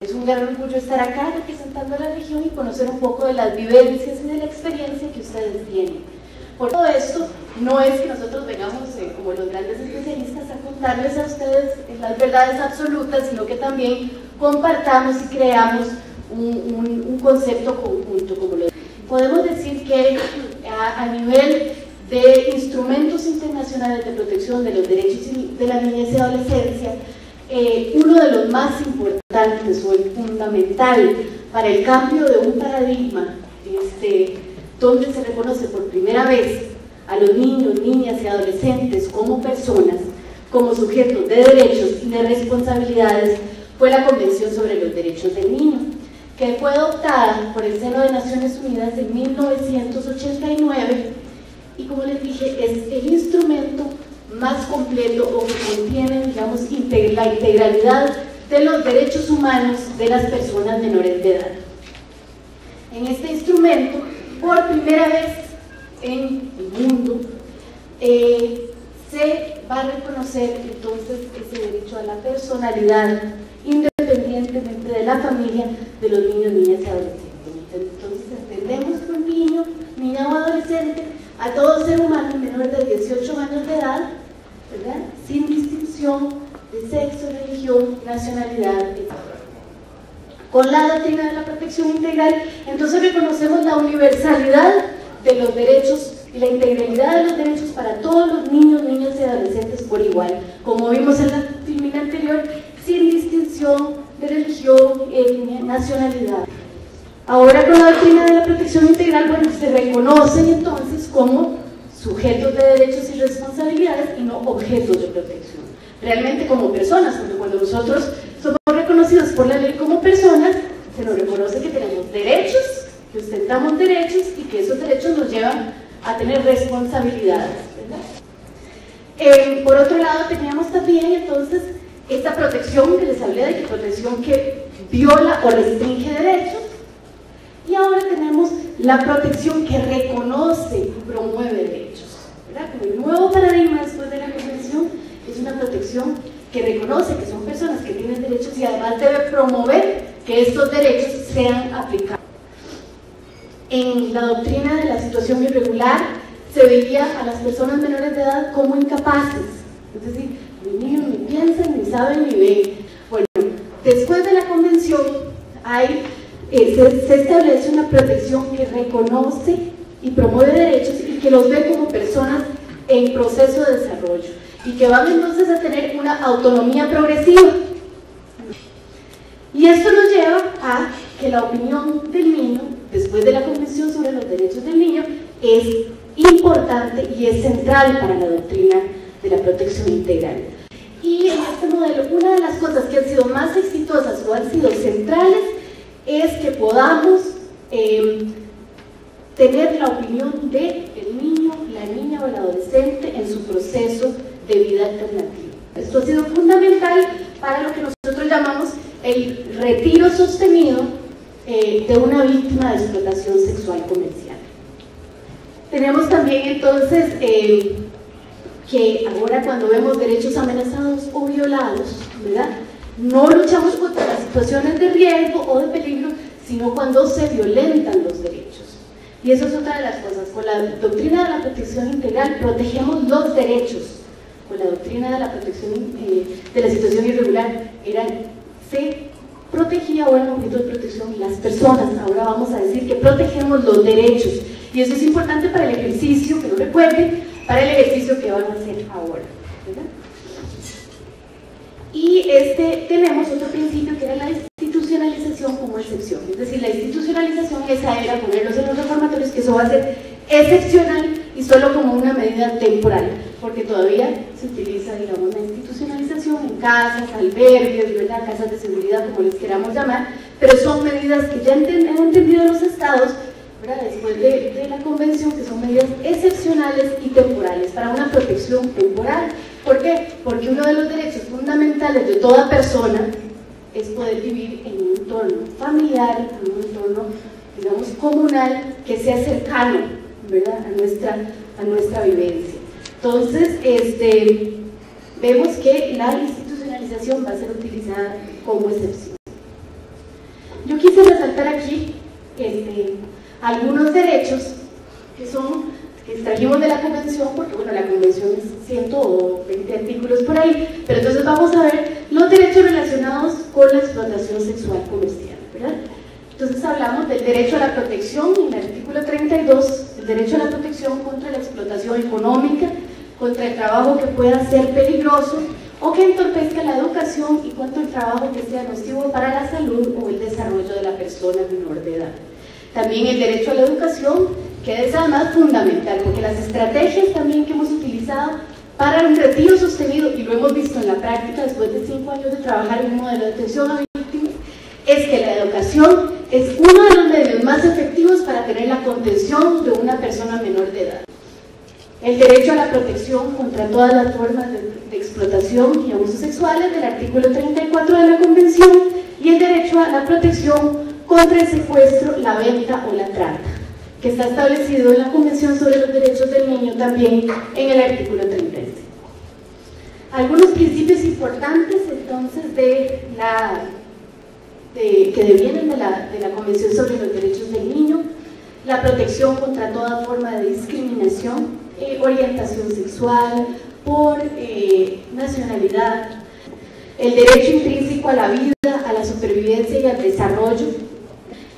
Es un gran orgullo estar acá representando a la región y conocer un poco de las vivencias y de la experiencia que ustedes tienen. Por todo esto, no es que nosotros vengamos como los grandes especialistas a contarles a ustedes las verdades absolutas, sino que también compartamos y creamos un concepto conjunto. Podemos decir que a nivel de instrumentos internacionales de protección de los derechos de la niñez y adolescencia, uno de los más importantes o el fundamental para el cambio de un paradigma donde se reconoce por primera vez a los niños, niñas y adolescentes como personas, como sujetos de derechos y de responsabilidades, fue la Convención sobre los Derechos del Niño, que fue adoptada por el seno de Naciones Unidas en 1989 y, como les dije, es el instrumento más completo o que contiene, digamos, la integralidad de los derechos humanos de las personas menores de edad. En este instrumento, por primera vez en el mundo, se va a reconocer entonces ese derecho a la personalidad independientemente de la familia de los niños, niñas y adolescentes. Entonces entendemos por niño, niña o adolescente a todo ser humano menor de 18 años de edad, ¿verdad?, sin distinción de sexo, religión, nacionalidad, etc. Con la doctrina de la protección integral, entonces reconocemos la universalidad de los derechos y la integralidad de los derechos para todos los niños, niñas y adolescentes por igual, como vimos en la filmina anterior, sin distinción de religión, etnia, nacionalidad. Ahora con la doctrina de la protección integral, bueno, se reconocen entonces como sujetos de derechos y responsabilidades y no objetos de protección, realmente como personas, porque cuando nosotros somos reconocidos por la ley como personas, se nos reconoce que tenemos derechos, que ostentamos derechos y que esos derechos nos llevan a tener responsabilidades, ¿verdad? Por otro lado, teníamos también entonces esta protección que les hablé de, que protección que viola o restringe derechos, y ahora tenemos la protección que reconoce y promueve derechos, ¿verdad? Como el nuevo paradigma después de la Convención es una protección que reconoce que son personas que tienen derechos y además debe promover que estos derechos sean aplicados. En la doctrina de la situación irregular se veía a las personas menores de edad como incapaces, es decir, los niños ni piensan, ni saben, ni ven. Bueno, después de la Convención se establece una protección que reconoce y promueve derechos y que los ve como personas en proceso de desarrollo y que van entonces a tener una autonomía progresiva. Y esto nos lleva a que la opinión del niño, después de la Convención sobre los Derechos del Niño, es importante y es central para la doctrina de la protección integral. Y en este modelo, una de las cosas que han sido más exitosas o han sido centrales es que podamos tener la opinión del niño, la niña o el adolescente en su proceso de vida alternativa. Esto ha sido fundamental para lo que nosotros llamamos el retiro sostenido de una víctima de explotación sexual comercial. Tenemos también entonces que ahora cuando vemos derechos amenazados o violados, ¿verdad?, no luchamos contra las situaciones de riesgo o de peligro, sino cuando se violentan los derechos. Y eso es otra de las cosas. Con la doctrina de la protección integral protegemos los derechos. Con la doctrina de la protección de la situación irregular se protegía o eran objeto de protección las personas. Ahora vamos a decir que protegemos los derechos. Y eso es importante para el ejercicio, que lo recuerden, para el ejercicio que van a hacer ahora, ¿verdad? Y tenemos otro principio que era la institucionalización como excepción. Es decir, la institucionalización, esa era ponerlos en los reformatorios, que eso va a ser excepcional y solo como una medida temporal, porque todavía se utiliza, digamos, la institucionalización en casas, albergues, ¿verdad?, casas de seguridad, como les queramos llamar, pero son medidas que ya han entendido los estados, ¿verdad?, después de la Convención, que son medidas excepcionales y temporales, para una protección temporal. ¿Por qué? Porque uno de los derechos fundamentales de toda persona es poder vivir en un entorno familiar, en un entorno, digamos, comunal, que sea cercano, ¿verdad?, a nuestra vivencia. Entonces, vemos que la institucionalización va a ser utilizada como excepción. Yo quise resaltar aquí algunos derechos que extrajimos de la convención, porque bueno, la convención es 120 artículos por ahí, pero entonces vamos a ver los derechos relacionados con la explotación sexual comercial, ¿verdad? Entonces hablamos del derecho a la protección, en el artículo 32, el derecho a la protección contra la explotación económica, contra el trabajo que pueda ser peligroso o que entorpezca la educación y contra el trabajo que sea nocivo para la salud o el desarrollo de la persona menor de edad. También el derecho a la educación, que es además fundamental, porque las estrategias también que hemos utilizado para un retiro sostenido, y lo hemos visto en la práctica después de 5 años de trabajar en un modelo de atención a víctimas, es que la educación es uno de los medios más efectivos para tener la contención de una persona menor de edad. El derecho a la protección contra todas las formas de explotación y abusos sexuales del artículo 34 de la Convención, y el derecho a la protección contra el secuestro, la venta o la trata, que está establecido en la Convención sobre los Derechos del Niño también en el artículo 36. Algunos principios importantes entonces que devienen de la Convención sobre los Derechos del Niño: la protección contra toda forma de discriminación, orientación sexual, por nacionalidad, el derecho intrínseco a la vida, a la supervivencia y al desarrollo,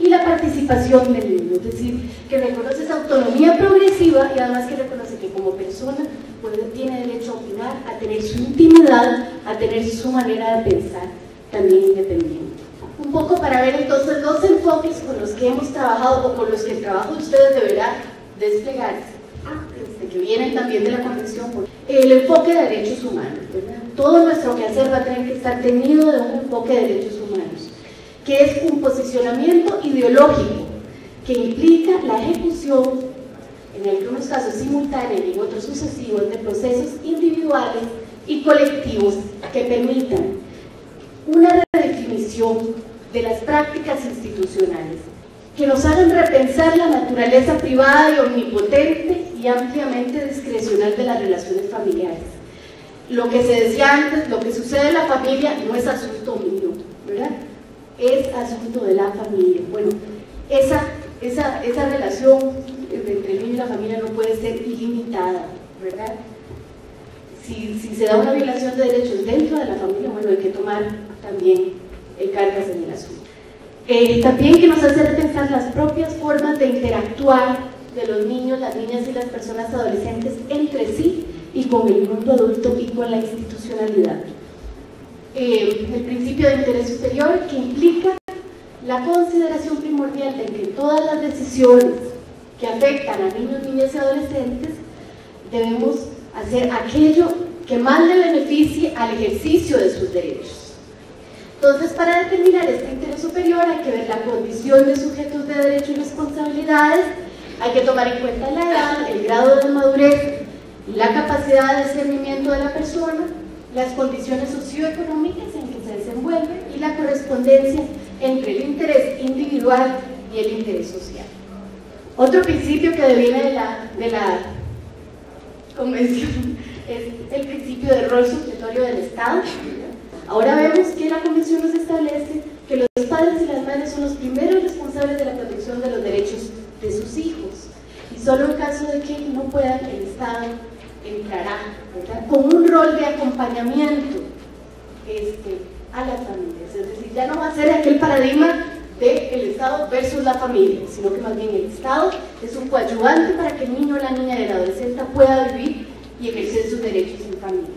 y la participación del niño, es decir, que reconoce esa autonomía progresiva y además que reconoce que como persona tiene derecho a opinar, a tener su intimidad, a tener su manera de pensar también independiente. Un poco para ver entonces los enfoques con los que hemos trabajado o con los que el trabajo de ustedes deberá desplegarse, que vienen también de la Convención. El enfoque de derechos humanos, ¿verdad? Todo nuestro quehacer va a tener que estar teñido de un enfoque de derechos humanos, que es un posicionamiento ideológico que implica la ejecución, en algunos casos simultánea y en otros sucesivos, de procesos individuales y colectivos que permitan una redefinición de las prácticas institucionales, que nos hagan repensar la naturaleza privada y omnipotente y ampliamente discrecional de las relaciones familiares. Lo que se decía antes, lo que sucede en la familia no es asunto mío, ¿verdad? Es asunto de la familia. Bueno, esa relación entre el niño y la familia no puede ser ilimitada, ¿verdad? Si se da una violación de derechos dentro de la familia, bueno, hay que tomar también cargas en el asunto. También que nos hace repensar las propias formas de interactuar de los niños, las niñas y las personas adolescentes entre sí y con el mundo adulto y con la institucionalidad. El principio de interés superior, que implica la consideración primordial de que todas las decisiones que afectan a niños, niñas y adolescentes debemos hacer aquello que más le beneficie al ejercicio de sus derechos. Entonces, para determinar este interés superior hay que ver la condición de sujetos de derechos y responsabilidades, hay que tomar en cuenta la edad, el grado de madurez, la capacidad de discernimiento de la persona, las condiciones socioeconómicas en que se desenvuelve y la correspondencia entre el interés individual y el interés social. Otro principio que deviene de la Convención es el principio del rol supletorio del Estado. Ahora vemos que la Convención nos establece que los padres y las madres son los primeros responsables de la protección de los derechos de sus hijos, y solo en caso de que no puedan, el Estado entrará, ¿verdad?, con un rol de acompañamiento a las familias. Es decir, ya no va a ser aquel paradigma del Estado versus la familia, sino que más bien el Estado es un coadyuvante para que el niño, la niña y el adolescente pueda vivir y ejercer sus derechos en familia.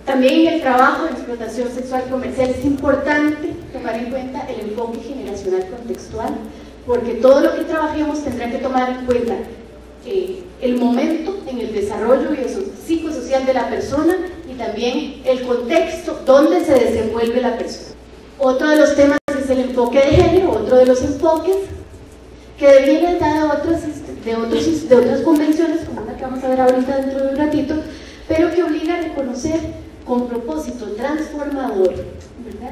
También en el trabajo de explotación sexual comercial es importante tomar en cuenta el enfoque generacional contextual, porque todo lo que trabajemos tendrá que tomar en cuenta el momento en el desarrollo psicosocial de la persona y también el contexto donde se desenvuelve la persona. Otro de los temas es el enfoque de género, otro de los enfoques que devienen de otras convenciones, como la que vamos a ver ahorita dentro de un ratito, pero que obliga a reconocer con propósito transformador, ¿verdad?,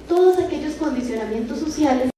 todos aquellos condicionamientos sociales